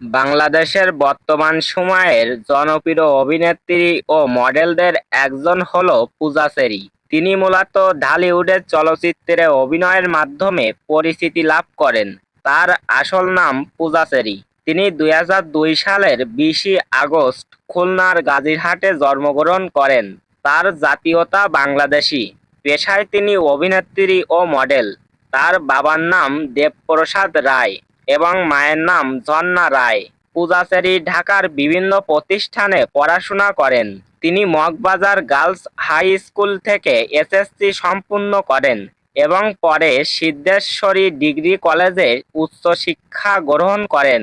বাংলাদেশের বর্তমান সময়ের জনপ্রিয় অভিনেত্রী ও মডেলদের একজন হলো পূজা চেরি। তিনি মূলত ঢালিউডের চলচ্চিত্রে অভিনয়ের মাধ্যমে পরিচিতি লাভ করেন। তার আসল নাম পূজা চেরি। তিনি 2002 সালের 20 আগস্ট খুলনার গাজীরহাটে জন্মগ্রহণ করেন। তার জাতীয়তা বাংলাদেশী। পেশায় তিনি অভিনেত্রী ও মডেল। তার বাবার নাম দেবপ্রসাদ রায় এবং মায়ের নাম ঝর্ণা রায়। পূজা চেরি ঢাকার বিভিন্ন প্রতিষ্ঠানে পড়াশোনা করেন। তিনি মগবাজার গার্লস হাই স্কুল থেকে এসএসসি সম্পূর্ণ করেন এবং পরে সিদ্ধেশ্বরী ডিগ্রি কলেজে উচ্চশিক্ষা গ্রহণ করেন।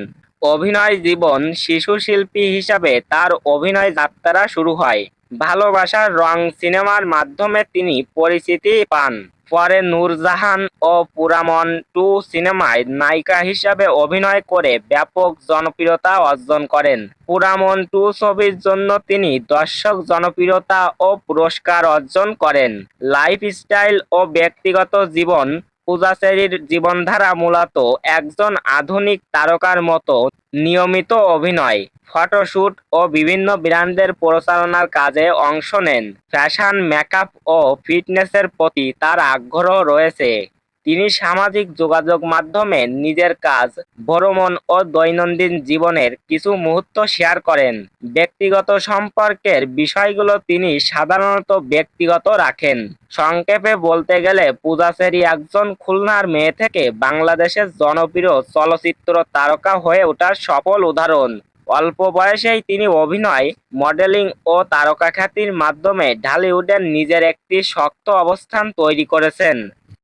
অভিনয় জীবন শিশু শিল্পী হিসাবে তার অভিনয় যাত্রা শুরু হয়। ভালোবাসার রং সিনেমার মাধ্যমে তিনি পরিচিতি পান। পরে নূরজাহান ও পুরামন 2 সিনেমায় নায়িকা হিসাবে অভিনয় করে ব্যাপক জনপ্রিয়তা অর্জন করেন। পুরামন 2 ছবির জন্য তিনি দর্শক জনপ্রিয়তা ও পুরস্কার অর্জন করেন। লাইফস্টাইল ও ব্যক্তিগত জীবন। পূজা চেরির জীবনধারা মূলত একজন আধুনিক তারকার মতো নিয়মিত অভিনয়, ফটোশুট ও বিভিন্ন ব্র্যান্ডের প্রচারণার কাজে অংশ নেন। ফ্যাশন, মেকআপ ও ফিটনেসের প্রতি তার আগ্রহ রয়েছে। তিনি সামাজিক যোগাযোগ মাধ্যমে নিজের কাজ, ভ্রমণ ও দৈনন্দিন জীবনের কিছু মুহূর্ত শেয়ার করেন। ব্যক্তিগত সম্পর্কের বিষয়গুলো তিনি সাধারণত ব্যক্তিগত রাখেন। সংক্ষেপে বলতে গেলে পূজা চেরি একজন খুলনার মেয়ে থেকে বাংলাদেশের জনপ্রিয় চলচ্চিত্র তারকা হয়ে ওঠার সফল উদাহরণ। অল্প বয়সেই তিনি অভিনয়, মডেলিং ও তারকা খ্যাতির মাধ্যমে ঢালিউডে নিজের একটি শক্ত অবস্থান তৈরি করেছেন।